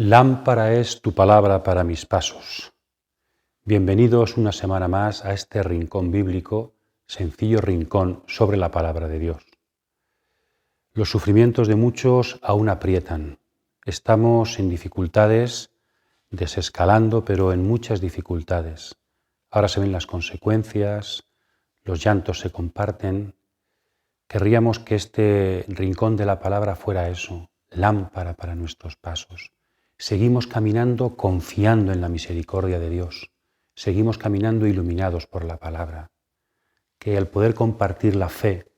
Lámpara es tu palabra para mis pasos. Bienvenidos una semana más a este rincón bíblico, sencillo rincón sobre la palabra de Dios. Los sufrimientos de muchos aún aprietan. Estamos en dificultades, desescalando, pero en muchas dificultades. Ahora se ven las consecuencias, los llantos se comparten. Querríamos que este rincón de la palabra fuera eso, lámpara para nuestros pasos. Seguimos caminando confiando en la misericordia de Dios. Seguimos caminando iluminados por la palabra. Que al poder compartir la fe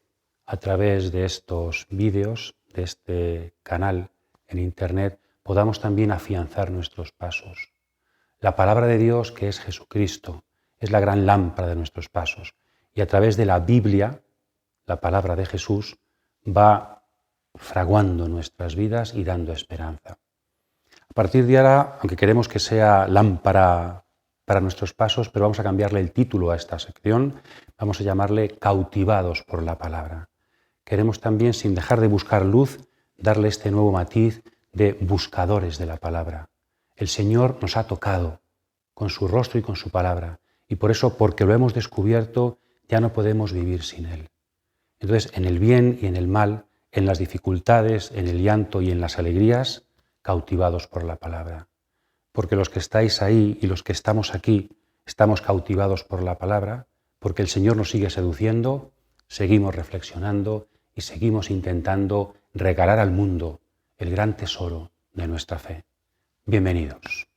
a través de estos vídeos, de este canal en Internet, podamos también afianzar nuestros pasos. La palabra de Dios, que es Jesucristo, es la gran lámpara de nuestros pasos. Y a través de la Biblia, la palabra de Jesús, va fraguando nuestras vidas y dando esperanza. A partir de ahora, aunque queremos que sea lámpara para nuestros pasos, pero vamos a cambiarle el título a esta sección, vamos a llamarle Cautivados por la palabra. Queremos también, sin dejar de buscar luz, darle este nuevo matiz de buscadores de la palabra. El Señor nos ha tocado con su rostro y con su palabra, y por eso, porque lo hemos descubierto, ya no podemos vivir sin Él. Entonces, en el bien y en el mal, en las dificultades, en el llanto y en las alegrías, cautivados por la palabra. Porque los que estáis ahí y los que estamos aquí, estamos cautivados por la palabra, porque el Señor nos sigue seduciendo, seguimos reflexionando y seguimos intentando regalar al mundo el gran tesoro de nuestra fe. Bienvenidos.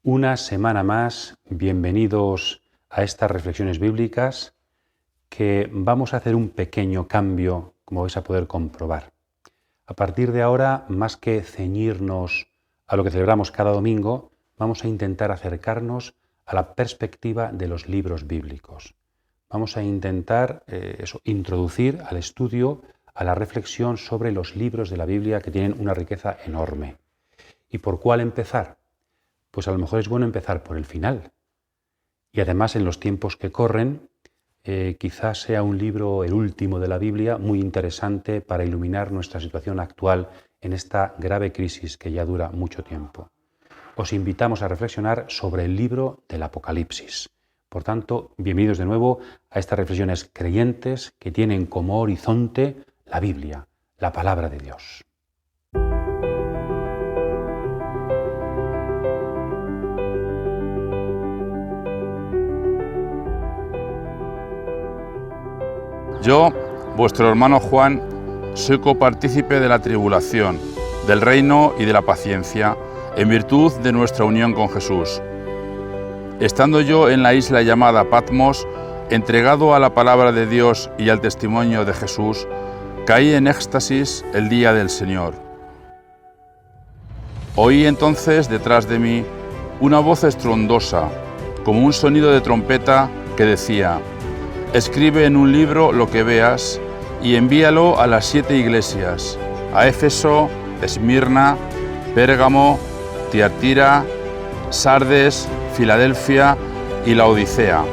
Una semana más, bienvenidos a estas reflexiones bíblicas que vamos a hacer un pequeño cambio, como vais a poder comprobar. A partir de ahora, más que ceñirnos a lo que celebramos cada domingo, vamos a intentar acercarnos a la perspectiva de los libros bíblicos. Vamos a intentar introducir al estudio, a la reflexión sobre los libros de la Biblia que tienen una riqueza enorme. ¿Y por cuál empezar? Pues a lo mejor es bueno empezar por el final. Y además en los tiempos que corren, quizás sea un libro, el último de la Biblia, muy interesante para iluminar nuestra situación actual en esta grave crisis que ya dura mucho tiempo. Os invitamos a reflexionar sobre el libro del Apocalipsis. Por tanto, bienvenidos de nuevo a estas reflexiones creyentes que tienen como horizonte la Biblia, la palabra de Dios. Yo, vuestro hermano Juan, soy copartícipe de la tribulación, del reino y de la paciencia, en virtud de nuestra unión con Jesús. Estando yo en la isla llamada Patmos, entregado a la palabra de Dios y al testimonio de Jesús, caí en éxtasis el día del Señor. Oí entonces detrás de mí una voz estruendosa, como un sonido de trompeta que decía: escribe en un libro lo que veas y envíalo a las 7 iglesias, a Éfeso, Esmirna, Pérgamo, Tiatira, Sardes, Filadelfia y Laodicea.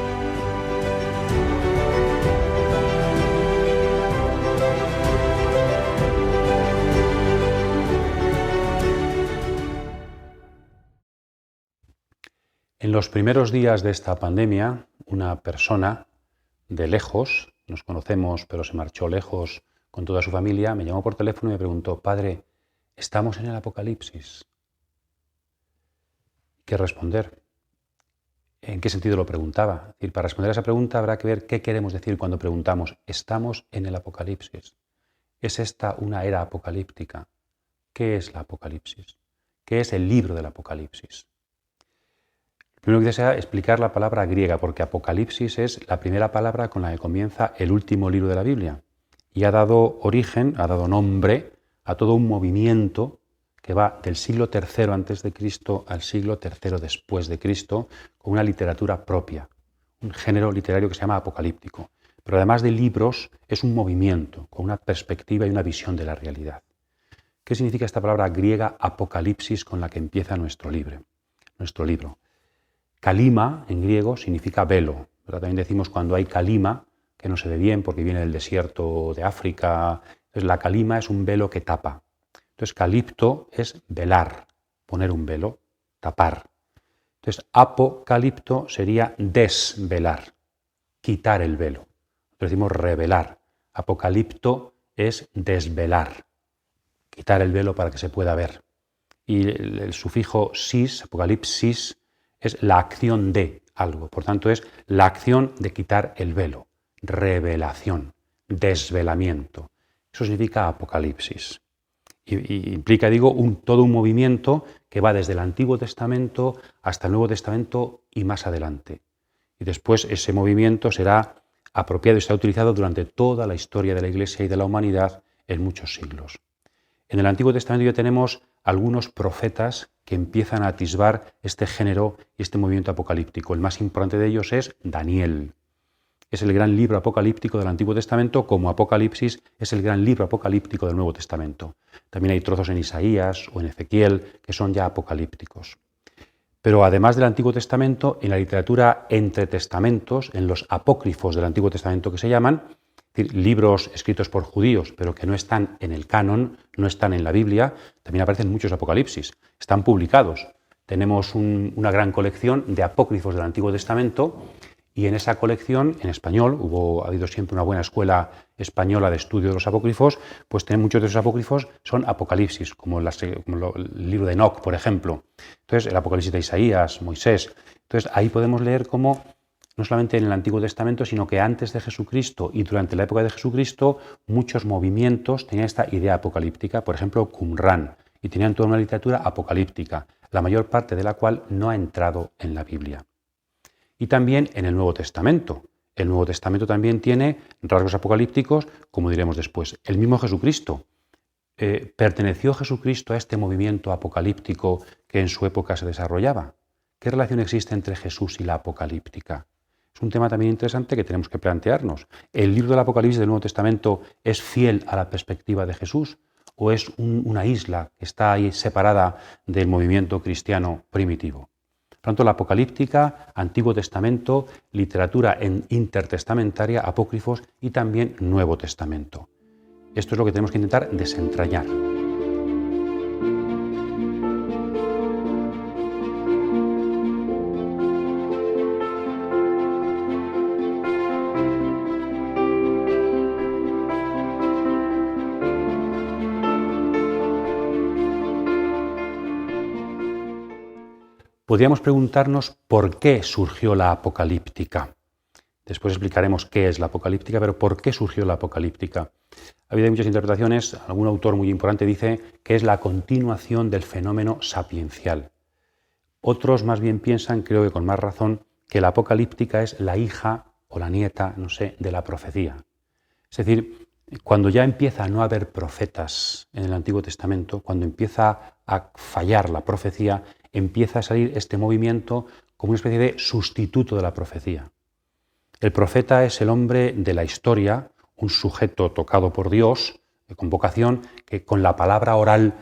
En los primeros días de esta pandemia, una persona de lejos, nos conocemos pero se marchó lejos con toda su familia, me llamó por teléfono y me preguntó: Padre, ¿estamos en el Apocalipsis? ¿Qué responder? ¿En qué sentido lo preguntaba? Es decir, para responder a esa pregunta habrá que ver qué queremos decir cuando preguntamos ¿estamos en el Apocalipsis? ¿Es esta una era apocalíptica? ¿Qué es la Apocalipsis? ¿Qué es el libro del Apocalipsis? Primero que desea explicar la palabra griega, porque Apocalipsis es la primera palabra con la que comienza el último libro de la Biblia y ha dado origen, ha dado nombre a todo un movimiento que va del siglo III a.C. al siglo III después de Cristo, con una literatura propia, un género literario que se llama apocalíptico. Pero además de libros, es un movimiento, con una perspectiva y una visión de la realidad. ¿Qué significa esta palabra griega apocalipsis con la que empieza nuestro libro? Kalima, en griego, significa velo. Pero también decimos cuando hay kalima, que no se ve bien porque viene del desierto de África. Entonces, la kalima es un velo que tapa. Entonces, calipto es velar, poner un velo, tapar. Entonces, apocalipto sería desvelar, quitar el velo. Nosotros decimos revelar. Apocalipto es desvelar, quitar el velo para que se pueda ver. Y el sufijo sis, apocalipsis, es la acción de algo. Por tanto, es la acción de quitar el velo. Revelación, desvelamiento. Eso significa apocalipsis. Y implica, digo, todo un movimiento que va desde el Antiguo Testamento hasta el Nuevo Testamento y más adelante. Y después ese movimiento será apropiado y será utilizado durante toda la historia de la Iglesia y de la humanidad en muchos siglos. En el Antiguo Testamento ya tenemos algunos profetas que empiezan a atisbar este género y este movimiento apocalíptico. El más importante de ellos es Daniel. Es el gran libro apocalíptico del Antiguo Testamento, como Apocalipsis es el gran libro apocalíptico del Nuevo Testamento. También hay trozos en Isaías o en Ezequiel que son ya apocalípticos. Pero además del Antiguo Testamento, en la literatura entre testamentos, en los apócrifos del Antiguo Testamento que se llaman, es decir, libros escritos por judíos, pero que no están en el canon, no están en la Biblia, también aparecen muchos apocalipsis. Están publicados. Tenemos una gran colección de apócrifos del Antiguo Testamento y en esa colección, en español, ha habido siempre una buena escuela española de estudio de los apócrifos, pues muchos de esos apócrifos son apocalipsis, como el libro de Enoc, por ejemplo. Entonces, el Apocalipsis de Isaías, Moisés. Entonces, ahí podemos leer cómo no solamente en el Antiguo Testamento, sino que antes de Jesucristo y durante la época de Jesucristo, muchos movimientos tenían esta idea apocalíptica, por ejemplo, Qumran, y tenían toda una literatura apocalíptica, la mayor parte de la cual no ha entrado en la Biblia. Y también en el Nuevo Testamento. El Nuevo Testamento también tiene rasgos apocalípticos, como diremos después. El mismo Jesucristo. ¿Perteneció Jesucristo a este movimiento apocalíptico que en su época se desarrollaba? ¿Qué relación existe entre Jesús y la apocalíptica? Es un tema también interesante que tenemos que plantearnos. ¿El libro del Apocalipsis del Nuevo Testamento es fiel a la perspectiva de Jesús o es una isla que está ahí separada del movimiento cristiano primitivo? Por tanto, la apocalíptica, Antiguo Testamento, literatura intertestamentaria, apócrifos y también Nuevo Testamento. Esto es lo que tenemos que intentar desentrañar. Podríamos preguntarnos por qué surgió la apocalíptica. Después explicaremos qué es la apocalíptica, pero ¿por qué surgió la apocalíptica? Ha habido muchas interpretaciones. Algún autor muy importante dice que es la continuación del fenómeno sapiencial. Otros más bien piensan, creo que con más razón, que la apocalíptica es la hija o la nieta, no sé, de la profecía. Es decir, cuando ya empieza a no haber profetas en el Antiguo Testamento, cuando empieza a fallar la profecía, empieza a salir este movimiento como una especie de sustituto de la profecía. El profeta es el hombre de la historia, un sujeto tocado por Dios, con vocación, que con la palabra oral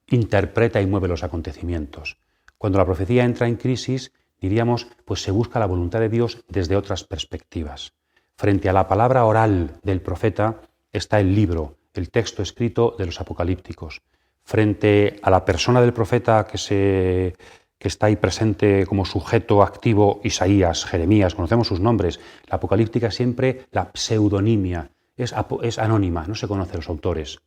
interpreta y mueve los acontecimientos. Cuando la profecía entra en crisis, diríamos, pues se busca la voluntad de Dios desde otras perspectivas. Frente a la palabra oral del profeta está el libro, el texto escrito de los apocalípticos. Frente a la persona del profeta que está ahí presente como sujeto activo, Isaías, Jeremías, conocemos sus nombres. La apocalíptica siempre, la pseudonimia, es anónima, no se conocen los autores.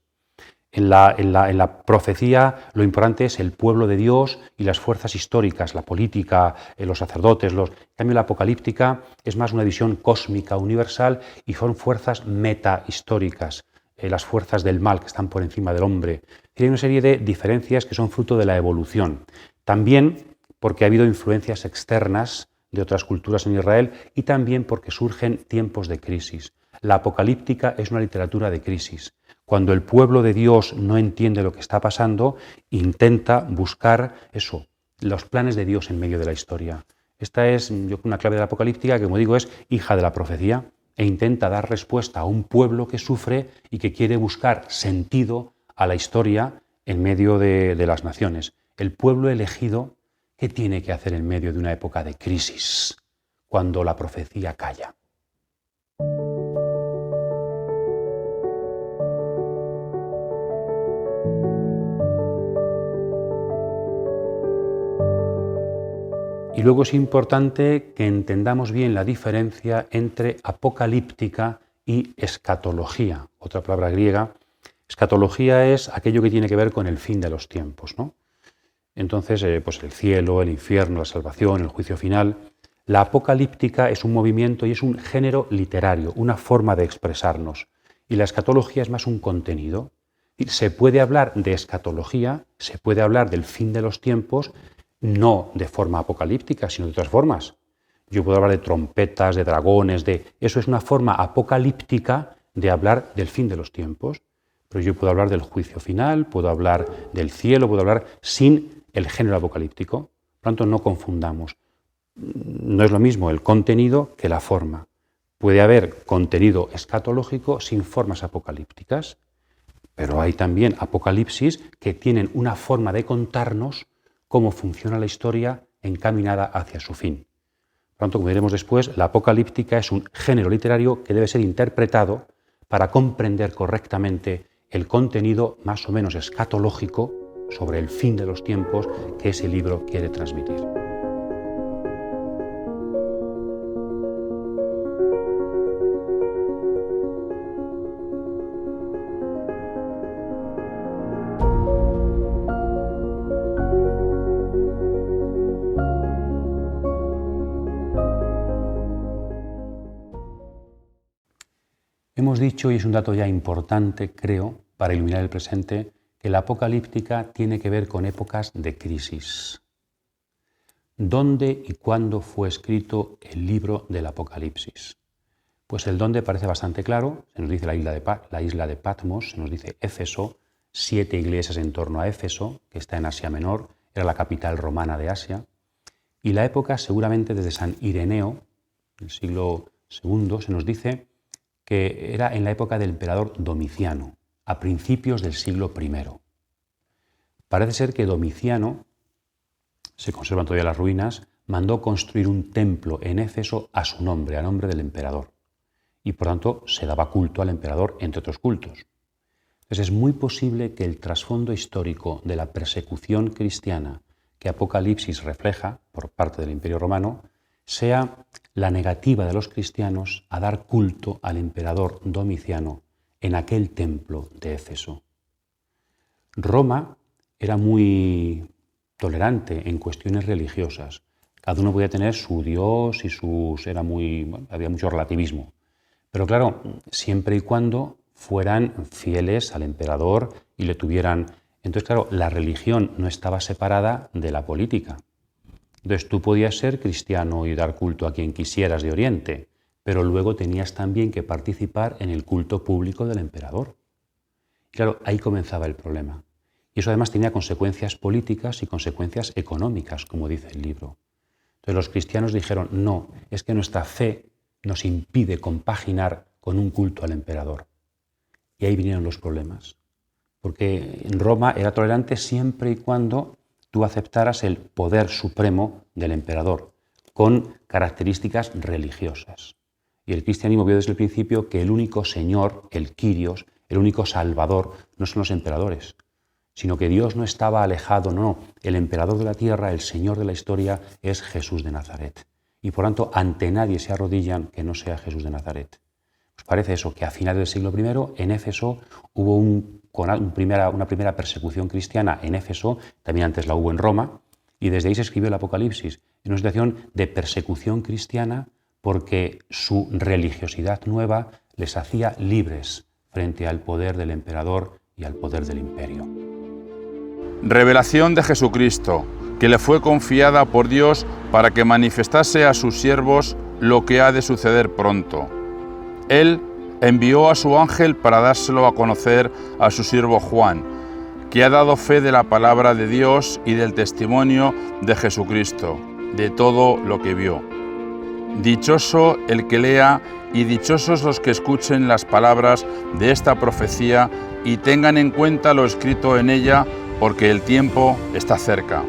En la profecía lo importante es el pueblo de Dios y las fuerzas históricas, la política, los sacerdotes. En cambio, la apocalíptica es más una visión cósmica, universal, y son fuerzas metahistóricas, las fuerzas del mal que están por encima del hombre. Y hay una serie de diferencias que son fruto de la evolución. También porque ha habido influencias externas de otras culturas en Israel y también porque surgen tiempos de crisis. La apocalíptica es una literatura de crisis. Cuando el pueblo de Dios no entiende lo que está pasando, intenta buscar eso, los planes de Dios en medio de la historia. Esta es una clave de la apocalíptica que, como digo, es hija de la profecía e intenta dar respuesta a un pueblo que sufre y que quiere buscar sentido a la historia en medio de las naciones. El pueblo elegido, ¿qué tiene que hacer en medio de una época de crisis, cuando la profecía calla? Y luego es importante que entendamos bien la diferencia entre apocalíptica y escatología, otra palabra griega. Escatología es aquello que tiene que ver con el fin de los tiempos, ¿no? Entonces, pues el cielo, el infierno, la salvación, el juicio final. La apocalíptica es un movimiento y es un género literario, una forma de expresarnos. Y la escatología es más un contenido. Se puede hablar de escatología, se puede hablar del fin de los tiempos, no de forma apocalíptica, sino de otras formas. Yo puedo hablar de trompetas, de dragones, eso es una forma apocalíptica de hablar del fin de los tiempos. Pero yo puedo hablar del juicio final, puedo hablar del cielo, puedo hablar sin el género apocalíptico. Por lo tanto, no confundamos. No es lo mismo el contenido que la forma. Puede haber contenido escatológico sin formas apocalípticas, pero hay también apocalipsis que tienen una forma de contarnos cómo funciona la historia encaminada hacia su fin. Por lo tanto, como veremos después, la apocalíptica es un género literario que debe ser interpretado para comprender correctamente el contenido más o menos escatológico sobre el fin de los tiempos que ese libro quiere transmitir. Hemos dicho, y es un dato ya importante, creo, para iluminar el presente, que la apocalíptica tiene que ver con épocas de crisis. ¿Dónde y cuándo fue escrito el libro del Apocalipsis? Pues el dónde parece bastante claro, se nos dice la isla de Patmos, se nos dice Éfeso, 7 iglesias en torno a Éfeso, que está en Asia Menor, era la capital romana de Asia, y la época seguramente desde San Ireneo, el siglo II, se nos dice que era en la época del emperador Domiciano, a principios del siglo I. Parece ser que Domiciano, se conservan todavía las ruinas, mandó construir un templo en Éfeso a su nombre, a nombre del emperador. Y por tanto se daba culto al emperador, entre otros cultos. Entonces es muy posible que el trasfondo histórico de la persecución cristiana que Apocalipsis refleja por parte del Imperio Romano sea la negativa de los cristianos a dar culto al emperador Domiciano en aquel templo de Éfeso. Roma era muy tolerante en cuestiones religiosas. Cada uno podía tener su Dios y había mucho relativismo. Pero claro, siempre y cuando fueran fieles al emperador y le tuvieran... Entonces, claro, la religión no estaba separada de la política. Entonces tú podías ser cristiano y dar culto a quien quisieras de Oriente, pero luego tenías también que participar en el culto público del emperador. Y claro, ahí comenzaba el problema. Y eso además tenía consecuencias políticas y consecuencias económicas, como dice el libro. Entonces los cristianos dijeron, no, es que nuestra fe nos impide compaginar con un culto al emperador. Y ahí vinieron los problemas. Porque en Roma era tolerante siempre y cuando tú aceptaras el poder supremo del emperador, con características religiosas. Y el cristianismo vio desde el principio que el único Señor, el Kyrios, el único Salvador, no son los emperadores, sino que Dios no estaba alejado, no. El emperador de la tierra, el Señor de la historia, es Jesús de Nazaret. Y por tanto, ante nadie se arrodillan que no sea Jesús de Nazaret. Pues parece eso, que a finales del siglo I, en Éfeso, hubo una primera persecución cristiana en Éfeso, también antes la hubo en Roma, y desde ahí se escribió el Apocalipsis, en una situación de persecución cristiana porque su religiosidad nueva les hacía libres frente al poder del emperador y al poder del imperio. Revelación de Jesucristo, que le fue confiada por Dios para que manifestase a sus siervos lo que ha de suceder pronto. Él envió a su ángel para dárselo a conocer a su siervo Juan, que ha dado fe de la palabra de Dios y del testimonio de Jesucristo, de todo lo que vio. Dichoso el que lea y dichosos los que escuchen las palabras de esta profecía y tengan en cuenta lo escrito en ella, porque el tiempo está cerca.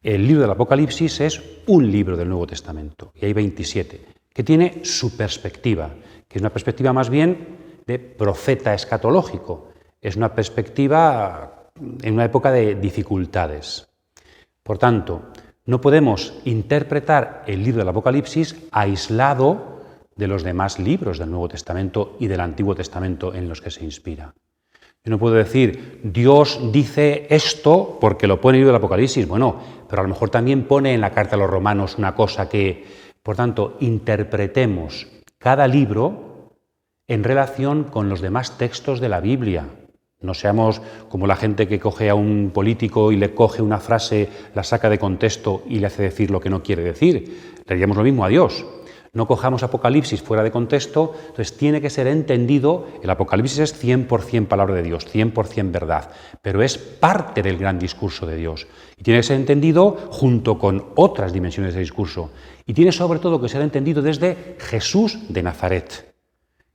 El libro del Apocalipsis es un libro del Nuevo Testamento, y hay 27, que tiene su perspectiva, que es una perspectiva más bien de profeta escatológico. Es una perspectiva en una época de dificultades. Por tanto, no podemos interpretar el libro del Apocalipsis aislado de los demás libros del Nuevo Testamento y del Antiguo Testamento en los que se inspira. Yo no puedo decir, Dios dice esto porque lo pone en el libro del Apocalipsis. Bueno, pero a lo mejor también pone en la carta a los Romanos una cosa que, por tanto, interpretemos cada libro en relación con los demás textos de la Biblia. No seamos como la gente que coge a un político y le coge una frase, la saca de contexto y le hace decir lo que no quiere decir. Le diríamos lo mismo a Dios. No cojamos Apocalipsis fuera de contexto, entonces tiene que ser entendido. El Apocalipsis es 100% palabra de Dios, 100% verdad, pero es parte del gran discurso de Dios. Y tiene que ser entendido junto con otras dimensiones del discurso. Y tiene sobre todo que ser entendido desde Jesús de Nazaret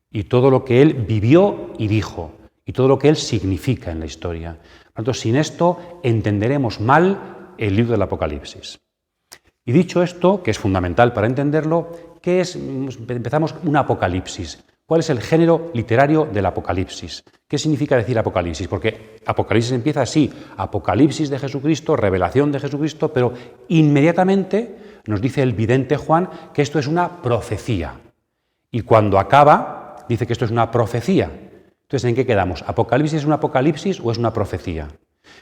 y todo lo que Él vivió y dijo, y todo lo que Él significa en la historia. Por tanto, sin esto entenderemos mal el libro del Apocalipsis. Y dicho esto, que es fundamental para entenderlo, ¿qué es? Empezamos un apocalipsis. ¿Cuál es el género literario del apocalipsis? ¿Qué significa decir apocalipsis? Porque apocalipsis empieza así, apocalipsis de Jesucristo, revelación de Jesucristo, pero inmediatamente nos dice el vidente Juan que esto es una profecía. Y cuando acaba, dice que esto es una profecía. Entonces, ¿en qué quedamos? ¿Apocalipsis es un apocalipsis o es una profecía?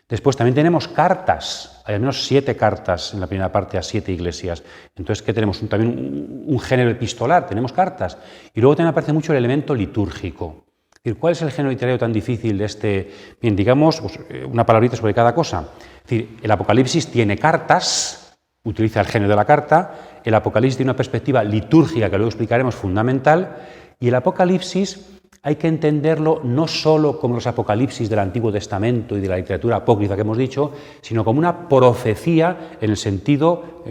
Después también tenemos cartas, hay al menos 7 cartas en la primera parte a 7 iglesias. Entonces, ¿qué tenemos? También un género epistolar, tenemos cartas. Y luego también aparece mucho el elemento litúrgico. Es decir, ¿cuál es el género literario tan difícil de este? Bien, digamos, pues, una palabrita sobre cada cosa. Es decir, el Apocalipsis tiene cartas, utiliza el género de la carta, el Apocalipsis tiene una perspectiva litúrgica que luego explicaremos fundamental, y el Apocalipsis hay que entenderlo no solo como los apocalipsis del Antiguo Testamento y de la literatura apócrifa que hemos dicho, sino como una profecía en el sentido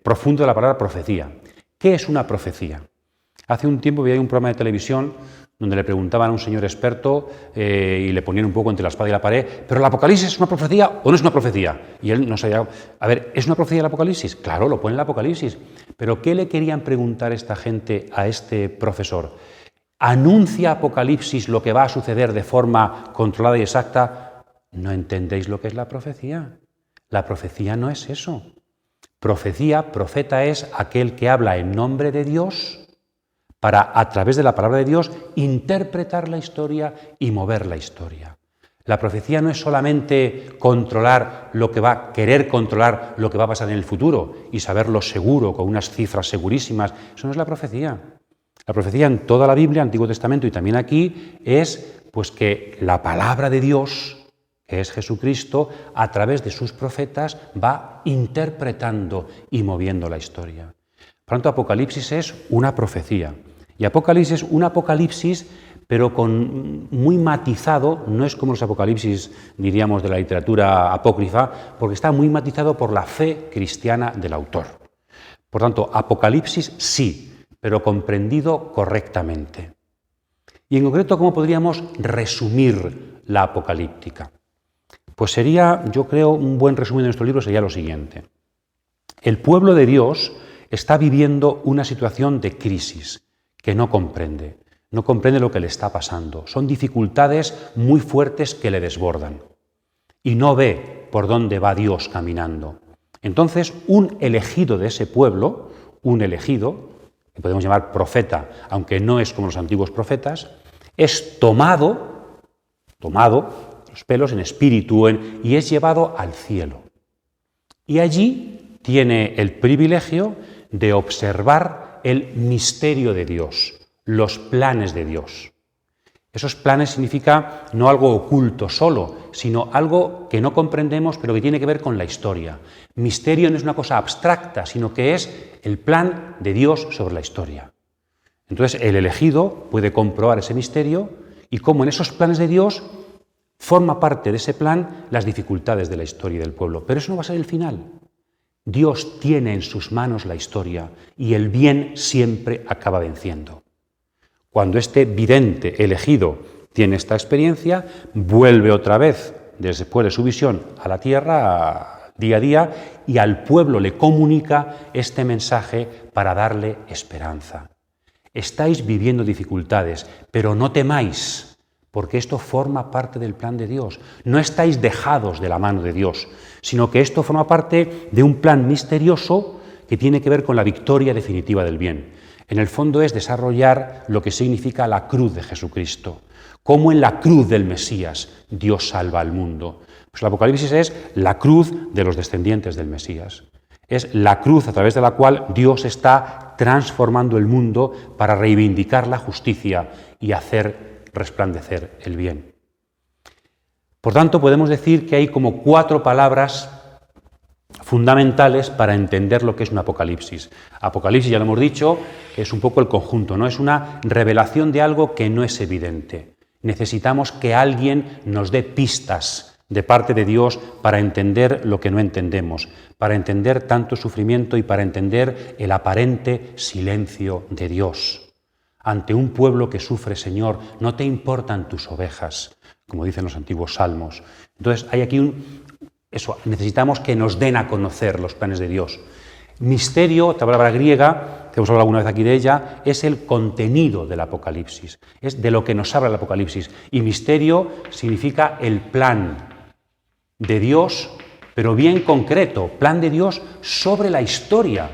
profundo de la palabra profecía. ¿Qué es una profecía? Hace un tiempo vi un programa de televisión donde le preguntaban a un señor experto y le ponían un poco entre la espada y la pared, ¿pero el Apocalipsis es una profecía o no es una profecía? Y él no sabía, a ver, ¿es una profecía el Apocalipsis? Claro, lo pone el Apocalipsis. Pero ¿qué le querían preguntar esta gente a este profesor? ¿Anuncia Apocalipsis lo que va a suceder de forma controlada y exacta? ¿No entendéis lo que es la profecía? La profecía no es eso. Profecía, profeta es aquel que habla en nombre de Dios para, a través de la palabra de Dios, interpretar la historia y mover la historia. La profecía no es solamente controlar lo que va, querer controlar lo que va a pasar en el futuro y saberlo seguro, con unas cifras segurísimas. Eso no es la profecía. La profecía en toda la Biblia, Antiguo Testamento y también aquí, es pues que la palabra de Dios, que es Jesucristo, a través de sus profetas va interpretando y moviendo la historia. Por tanto, Apocalipsis es una profecía. Y Apocalipsis es un apocalipsis, pero muy matizado, no es como los apocalipsis, diríamos, de la literatura apócrifa, porque está muy matizado por la fe cristiana del autor. Por tanto, Apocalipsis sí, pero comprendido correctamente. Y en concreto, ¿cómo podríamos resumir la apocalíptica? Pues sería, yo creo, un buen resumen de nuestro libro sería lo siguiente. El pueblo de Dios está viviendo una situación de crisis que no comprende lo que le está pasando. Son dificultades muy fuertes que le desbordan y no ve por dónde va Dios caminando. Entonces, un elegido de ese pueblo, un elegido, que podemos llamar profeta, aunque no es como los antiguos profetas, es tomado los pelos en espíritu y es llevado al cielo. Y allí tiene el privilegio de observar el misterio de Dios, los planes de Dios. Esos planes significa no algo oculto solo, sino algo que no comprendemos pero que tiene que ver con la historia. Misterio no es una cosa abstracta, sino que es el plan de Dios sobre la historia. Entonces el elegido puede comprobar ese misterio y cómo en esos planes de Dios forma parte de ese plan las dificultades de la historia del pueblo. Pero eso no va a ser el final. Dios tiene en sus manos la historia y el bien siempre acaba venciendo. Cuando este vidente elegido tiene esta experiencia, vuelve otra vez, después de su visión, a la tierra, día a día, y al pueblo le comunica este mensaje para darle esperanza. Estáis viviendo dificultades, pero no temáis, porque esto forma parte del plan de Dios. No estáis dejados de la mano de Dios, sino que esto forma parte de un plan misterioso que tiene que ver con la victoria definitiva del bien. En el fondo es desarrollar lo que significa la cruz de Jesucristo. Cómo en la cruz del Mesías Dios salva al mundo. Pues el Apocalipsis es la cruz de los descendientes del Mesías. Es la cruz a través de la cual Dios está transformando el mundo para reivindicar la justicia y hacer resplandecer el bien. Por tanto, podemos decir que hay como 4 palabras fundamentales para entender lo que es un apocalipsis. Apocalipsis, ya lo hemos dicho, es un poco el conjunto, ¿no? Es una revelación de algo que no es evidente. Necesitamos que alguien nos dé pistas de parte de Dios para entender lo que no entendemos, para entender tanto sufrimiento y para entender el aparente silencio de Dios. Ante un pueblo que sufre, Señor, no te importan tus ovejas, como dicen los antiguos salmos. Entonces hay aquí necesitamos que nos den a conocer los planes de Dios. Misterio, otra palabra griega, que hemos hablado alguna vez aquí de ella, es el contenido del Apocalipsis, es de lo que nos habla el Apocalipsis. Y misterio significa el plan de Dios, pero bien concreto, plan de Dios sobre la historia,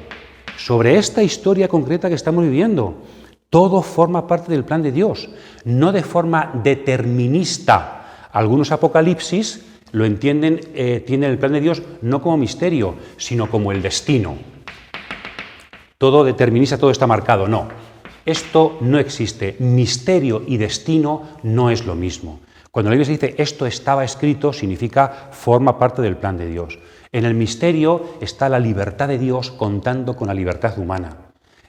sobre esta historia concreta que estamos viviendo. Todo forma parte del plan de Dios, no de forma determinista. Algunos apocalipsis lo entienden, tienen el plan de Dios no como misterio, sino como el destino. Todo determinista, todo está marcado. No, esto no existe. Misterio y destino no es lo mismo. Cuando la Biblia dice esto estaba escrito, significa forma parte del plan de Dios. En el misterio está la libertad de Dios contando con la libertad humana.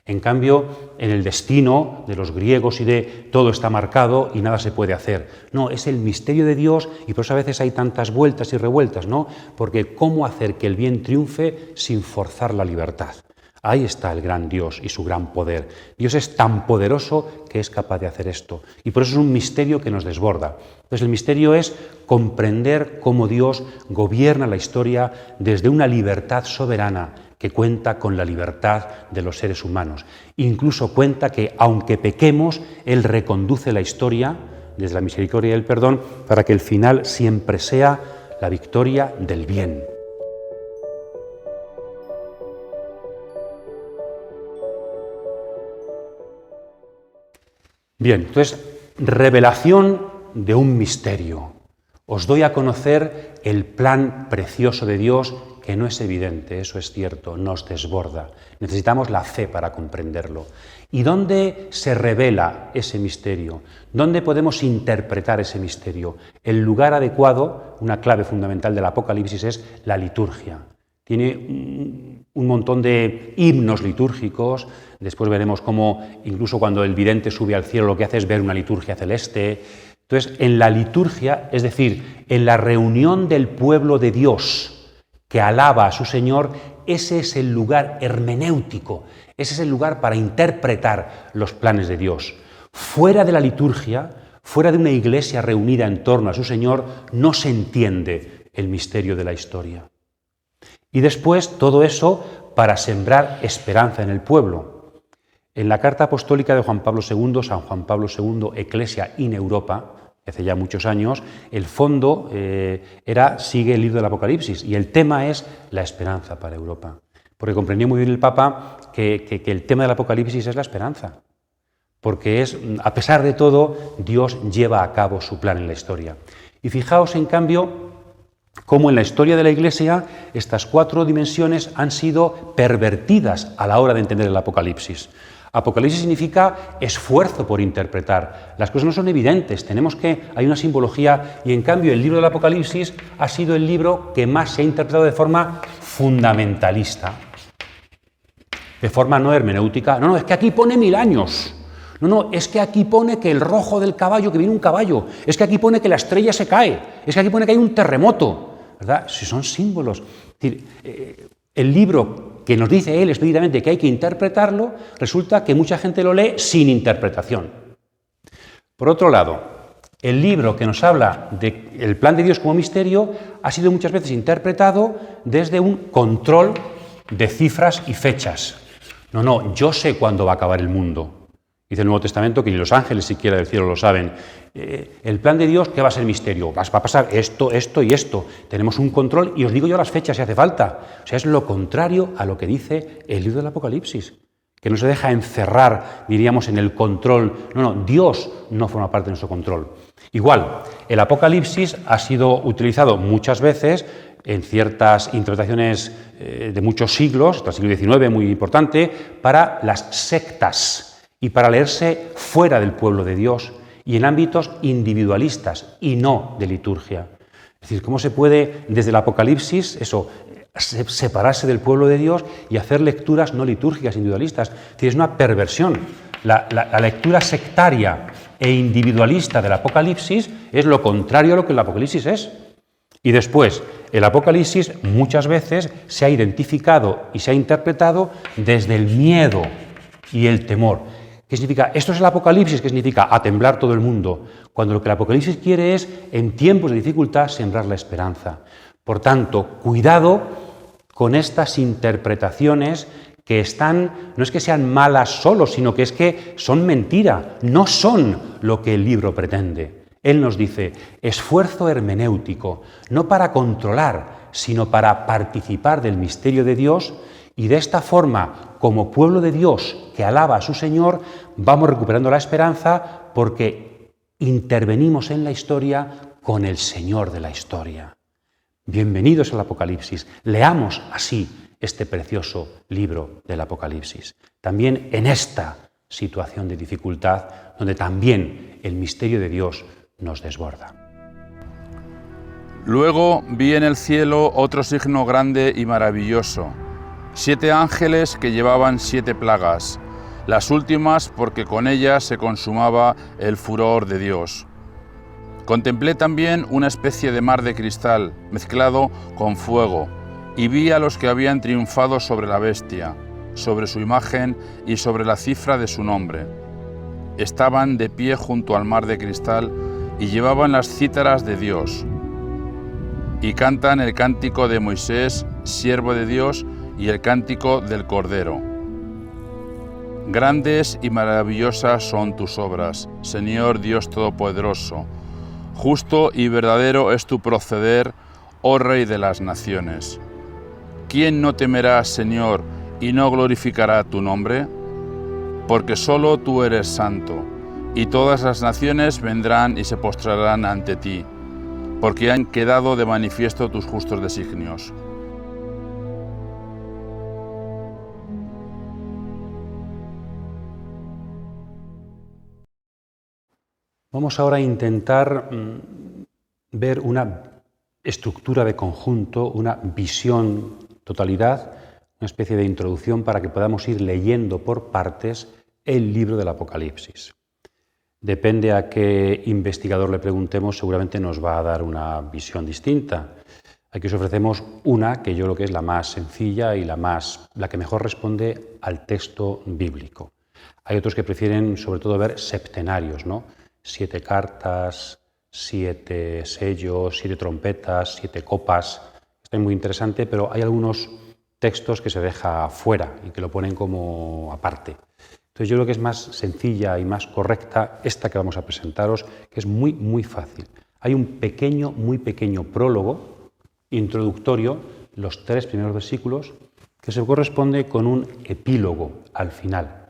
En cambio, en el destino de los griegos y de todo está marcado y nada se puede hacer. No, es el misterio de Dios y por eso a veces hay tantas vueltas y revueltas, ¿no? Porque ¿cómo hacer que el bien triunfe sin forzar la libertad? Ahí está el gran Dios y su gran poder. Dios es tan poderoso que es capaz de hacer esto. Y por eso es un misterio que nos desborda. Entonces el misterio es comprender cómo Dios gobierna la historia desde una libertad soberana que cuenta con la libertad de los seres humanos. Incluso cuenta que, aunque pequemos, Él reconduce la historia desde la misericordia y el perdón para que el final siempre sea la victoria del bien. Bien, entonces, revelación de un misterio. Os doy a conocer el plan precioso de Dios, que no es evidente, eso es cierto, nos desborda. Necesitamos la fe para comprenderlo. ¿Y dónde se revela ese misterio? ¿Dónde podemos interpretar ese misterio? El lugar adecuado, una clave fundamental del Apocalipsis, es la liturgia. Tiene un montón de himnos litúrgicos. Después veremos cómo, incluso cuando el vidente sube al cielo, lo que hace es ver una liturgia celeste. Entonces, en la liturgia, es decir, en la reunión del pueblo de Dios que alaba a su Señor, ese es el lugar hermenéutico, ese es el lugar para interpretar los planes de Dios. Fuera de la liturgia, fuera de una iglesia reunida en torno a su Señor, no se entiende el misterio de la historia. Y después, todo eso para sembrar esperanza en el pueblo. En la carta apostólica de Juan Pablo II, San Juan Pablo II, Ecclesia in Europa, hace ya muchos años, el fondo sigue el libro del Apocalipsis y el tema es la esperanza para Europa. Porque comprendió muy bien el Papa que el tema del Apocalipsis es la esperanza. Porque a pesar de todo, Dios lleva a cabo su plan en la historia. Y fijaos, en cambio, cómo en la historia de la Iglesia estas 4 dimensiones han sido pervertidas a la hora de entender el Apocalipsis. Apocalipsis significa esfuerzo por interpretar. Las cosas no son evidentes, hay una simbología, y en cambio el libro del Apocalipsis ha sido el libro que más se ha interpretado de forma fundamentalista, de forma no hermenéutica. No, es que aquí pone 1000 años. No, es que aquí pone que el rojo del caballo, que viene un caballo. Es que aquí pone que la estrella se cae. Es que aquí pone que hay un terremoto. ¿Verdad? Si son símbolos. Es decir, el libro que nos dice él explícitamente que hay que interpretarlo, resulta que mucha gente lo lee sin interpretación. Por otro lado, el libro que nos habla del plan de Dios como misterio ha sido muchas veces interpretado desde un control de cifras y fechas. No, yo sé cuándo va a acabar el mundo. Dice el Nuevo Testamento que ni los ángeles siquiera del cielo lo saben. El plan de Dios, ¿qué va a ser misterio? Va a pasar esto y esto. Tenemos un control y os digo yo las fechas si hace falta. O sea, es lo contrario a lo que dice el libro del Apocalipsis, que no se deja encerrar, diríamos, en el control. No, Dios no forma parte de nuestro control. Igual, el Apocalipsis ha sido utilizado muchas veces en ciertas interpretaciones de muchos siglos, hasta el siglo XIX, muy importante, para las sectas y para leerse fuera del pueblo de Dios y en ámbitos individualistas y no de liturgia. Es decir, ¿cómo se puede desde el Apocalipsis separarse del pueblo de Dios y hacer lecturas no litúrgicas, individualistas? Es decir, es una perversión. La lectura sectaria e individualista del Apocalipsis es lo contrario a lo que el Apocalipsis es. Y después, el Apocalipsis muchas veces se ha identificado y se ha interpretado desde el miedo y el temor. ¿Qué significa? Esto es el Apocalipsis, ¿qué significa? A temblar todo el mundo. Cuando lo que el Apocalipsis quiere es, en tiempos de dificultad, sembrar la esperanza. Por tanto, cuidado con estas interpretaciones que no es que sean malas solo, sino que es que son mentira, no son lo que el libro pretende. Él nos dice, esfuerzo hermenéutico, no para controlar, sino para participar del misterio de Dios, y de esta forma, como pueblo de Dios que alaba a su Señor, vamos recuperando la esperanza porque intervenimos en la historia con el Señor de la historia. Bienvenidos al Apocalipsis. Leamos así este precioso libro del Apocalipsis. También en esta situación de dificultad, donde también el misterio de Dios nos desborda. Luego vi en el cielo otro signo grande y maravilloso. 7 ángeles que llevaban 7 plagas, las últimas porque con ellas se consumaba el furor de Dios. Contemplé también una especie de mar de cristal mezclado con fuego, y vi a los que habían triunfado sobre la bestia, sobre su imagen y sobre la cifra de su nombre. Estaban de pie junto al mar de cristal y llevaban las cítaras de Dios, y cantan el cántico de Moisés, siervo de Dios, y el cántico del Cordero. Grandes y maravillosas son tus obras, Señor Dios Todopoderoso. Justo y verdadero es tu proceder, oh Rey de las naciones. ¿Quién no temerá, Señor, y no glorificará tu nombre? Porque solo tú eres santo, y todas las naciones vendrán y se postrarán ante ti, porque han quedado de manifiesto tus justos designios. Vamos ahora a intentar ver una estructura de conjunto, una visión, totalidad, una especie de introducción para que podamos ir leyendo por partes el libro del Apocalipsis. Depende a qué investigador le preguntemos, seguramente nos va a dar una visión distinta. Aquí os ofrecemos una que yo creo que es la más sencilla y la que mejor responde al texto bíblico. Hay otros que prefieren sobre todo ver septenarios, ¿no? 7 cartas, 7 sellos, 7 trompetas, 7 copas. Está muy interesante, pero hay algunos textos que se deja fuera y que lo ponen como aparte. Entonces yo creo que es más sencilla y más correcta esta que vamos a presentaros, que es muy, muy fácil. Hay un muy pequeño prólogo introductorio, los 3 primeros versículos, que se corresponde con un epílogo al final.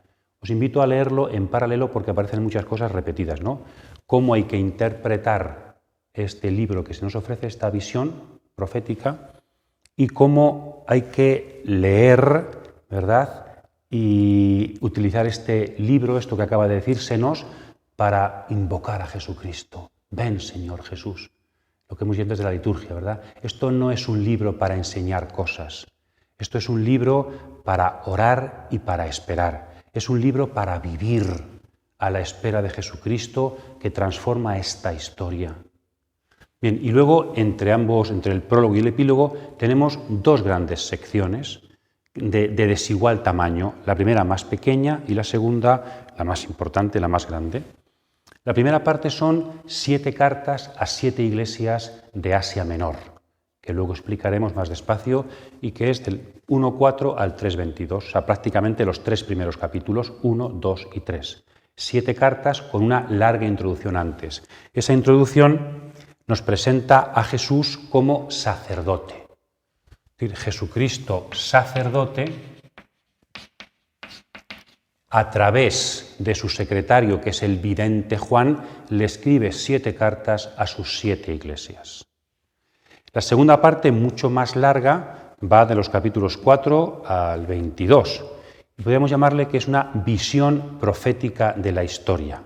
Os invito a leerlo en paralelo porque aparecen muchas cosas repetidas, ¿no? Cómo hay que interpretar este libro que se nos ofrece, esta visión profética, y cómo hay que leer, ¿verdad?, y utilizar este libro, esto que acaba de decírsenos, para invocar a Jesucristo. Ven, Señor Jesús. Lo que hemos visto desde la liturgia, ¿verdad? Esto no es un libro para enseñar cosas. Esto es un libro para orar y para esperar. Es un libro para vivir a la espera de Jesucristo que transforma esta historia. Bien, y luego entre el prólogo y el epílogo, tenemos dos grandes secciones de desigual tamaño. La primera más pequeña y la segunda la más importante, la más grande. La primera parte son 7 cartas a 7 iglesias de Asia Menor, que luego explicaremos más despacio y que es del 1.4 al 3.22, o sea, prácticamente los 3 primeros capítulos, 1, 2 y 3. 7 cartas con una larga introducción antes. Esa introducción nos presenta a Jesús como sacerdote. Es decir, Jesucristo sacerdote, a través de su secretario, que es el vidente Juan, le escribe 7 cartas a sus 7 iglesias. La segunda parte, mucho más larga, va de los capítulos 4 al 22. Podríamos llamarle que es una visión profética de la historia.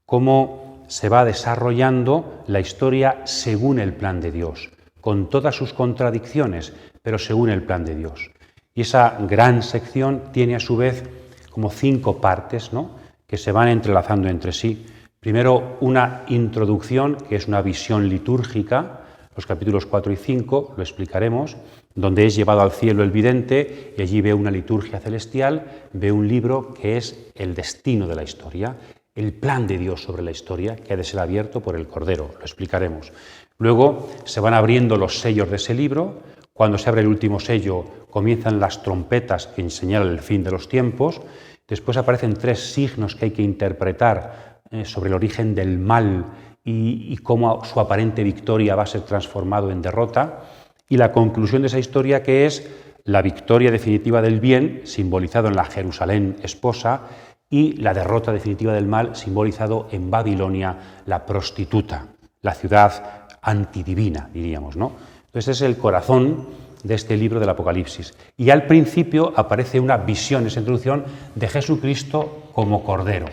Cómo se va desarrollando la historia según el plan de Dios, con todas sus contradicciones, pero según el plan de Dios. Y esa gran sección tiene a su vez como 5 partes, ¿no?, que se van entrelazando entre sí. Primero, una introducción, que es una visión litúrgica, los capítulos 4 y 5, lo explicaremos, donde es llevado al cielo el vidente y allí ve una liturgia celestial, ve un libro que es el destino de la historia, el plan de Dios sobre la historia, que ha de ser abierto por el Cordero, lo explicaremos. Luego se van abriendo los sellos de ese libro. Cuando se abre el último sello comienzan las trompetas que señalan el fin de los tiempos. Después aparecen 3 signos que hay que interpretar sobre el origen del mal y cómo su aparente victoria va a ser transformado en derrota. Y la conclusión de esa historia, que es la victoria definitiva del bien, simbolizado en la Jerusalén esposa, y la derrota definitiva del mal, simbolizado en Babilonia, la prostituta, la ciudad antidivina, diríamos, ¿no? Entonces es el corazón de este libro del Apocalipsis. Y al principio aparece una visión, esa introducción, de Jesucristo como Cordero.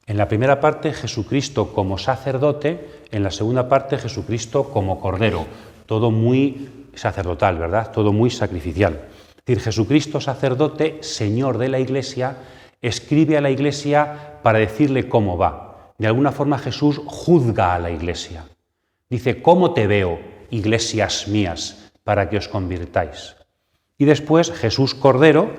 En la primera parte, Jesucristo como sacerdote, en la segunda parte, Jesucristo como Cordero. Todo muy sacerdotal, ¿verdad? Todo muy sacrificial. Es decir, Jesucristo sacerdote, Señor de la Iglesia, escribe a la Iglesia para decirle cómo va. De alguna forma Jesús juzga a la Iglesia. Dice, ¿cómo te veo, iglesias mías, para que os convirtáis? Y después Jesús Cordero,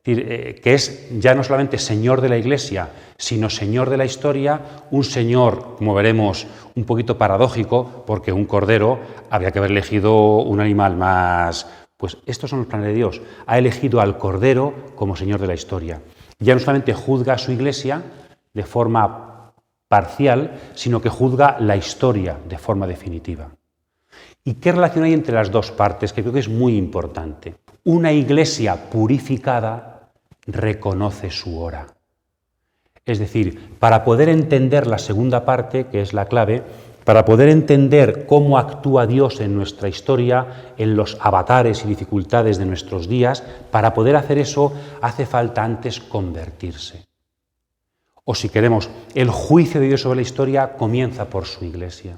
que es ya no solamente Señor de la Iglesia, sino Señor de la historia, un Señor, como veremos, un poquito paradójico, porque un Cordero habría que haber elegido un animal más. Pues estos son los planes de Dios. Ha elegido al Cordero como Señor de la historia. Ya no solamente juzga a su Iglesia de forma parcial, sino que juzga la historia de forma definitiva. ¿Y qué relación hay entre las dos partes? Que creo que es muy importante. Una Iglesia purificada reconoce su hora. Es decir, para poder entender la segunda parte, que es la clave, para poder entender cómo actúa Dios en nuestra historia, en los avatares y dificultades de nuestros días, para poder hacer eso hace falta antes convertirse. O si queremos, el juicio de Dios sobre la historia comienza por su Iglesia.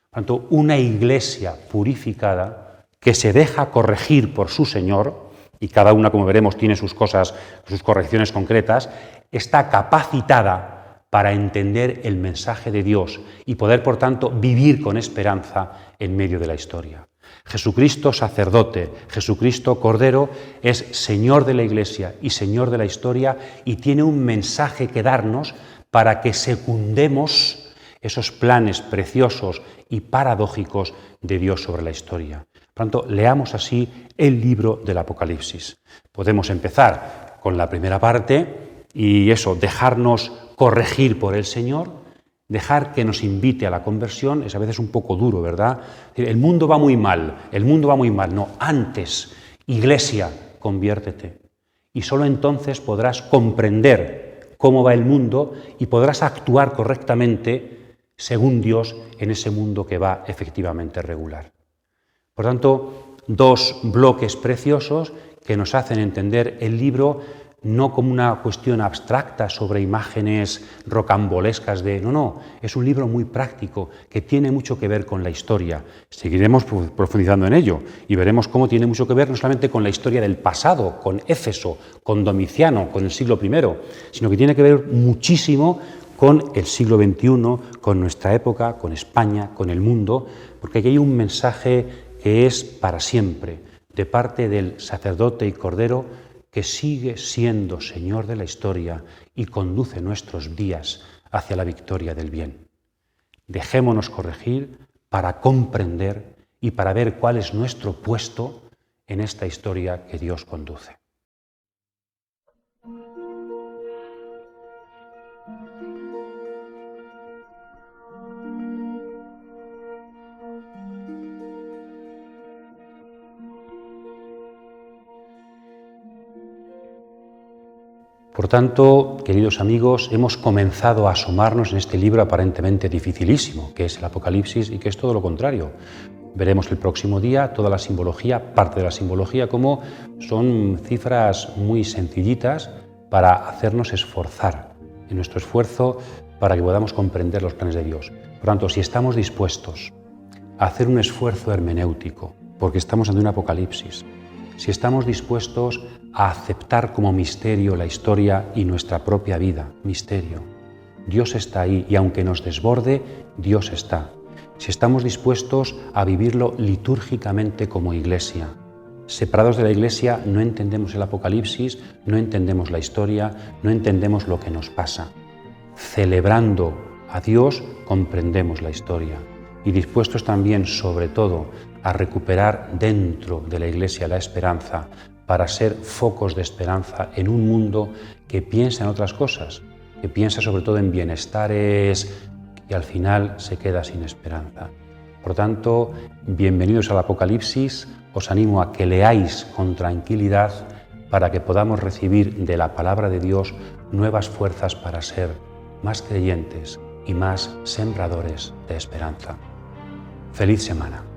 Por tanto, una Iglesia purificada que se deja corregir por su Señor, y cada una, como veremos, tiene sus cosas, sus correcciones concretas, está capacitada para entender el mensaje de Dios y poder, por tanto, vivir con esperanza en medio de la historia. Jesucristo sacerdote, Jesucristo Cordero, es Señor de la Iglesia y Señor de la historia y tiene un mensaje que darnos para que secundemos esos planes preciosos y paradójicos de Dios sobre la historia. Por tanto, leamos así el libro del Apocalipsis. Podemos empezar con la primera parte y eso, dejarnos corregir por el Señor, dejar que nos invite a la conversión. Es a veces un poco duro, ¿verdad? El mundo va muy mal, No, antes, Iglesia, conviértete. Y solo entonces podrás comprender cómo va el mundo y podrás actuar correctamente según Dios en ese mundo que va efectivamente regular. Por tanto, 2 bloques preciosos que nos hacen entender el libro no como una cuestión abstracta sobre imágenes rocambolescas no, es un libro muy práctico que tiene mucho que ver con la historia. Seguiremos profundizando en ello y veremos cómo tiene mucho que ver no solamente con la historia del pasado, con Éfeso, con Domiciano, con el siglo I, sino que tiene que ver muchísimo con el siglo XXI, con nuestra época, con España, con el mundo, porque aquí hay un mensaje que es para siempre, de parte del sacerdote y cordero que sigue siendo Señor de la historia y conduce nuestros días hacia la victoria del bien. Dejémonos corregir para comprender y para ver cuál es nuestro puesto en esta historia que Dios conduce. Por tanto, queridos amigos, hemos comenzado a asomarnos en este libro aparentemente dificilísimo, que es el Apocalipsis, y que es todo lo contrario. Veremos el próximo día toda la simbología, parte de la simbología, como son cifras muy sencillitas para hacernos esforzar en nuestro esfuerzo para que podamos comprender los planes de Dios. Por tanto, si estamos dispuestos a hacer un esfuerzo hermenéutico, porque estamos ante un Apocalipsis, si estamos dispuestos a aceptar como misterio la historia y nuestra propia vida, misterio. Dios está ahí y aunque nos desborde, Dios está. Si estamos dispuestos a vivirlo litúrgicamente como Iglesia. Separados de la Iglesia no entendemos el Apocalipsis, no entendemos la historia, no entendemos lo que nos pasa. Celebrando a Dios comprendemos la historia y dispuestos también, sobre todo, a recuperar dentro de la Iglesia la esperanza para ser focos de esperanza en un mundo que piensa en otras cosas, que piensa sobre todo en bienestares y al final se queda sin esperanza. Por tanto, bienvenidos al Apocalipsis, os animo a que leáis con tranquilidad para que podamos recibir de la palabra de Dios nuevas fuerzas para ser más creyentes y más sembradores de esperanza. Feliz semana.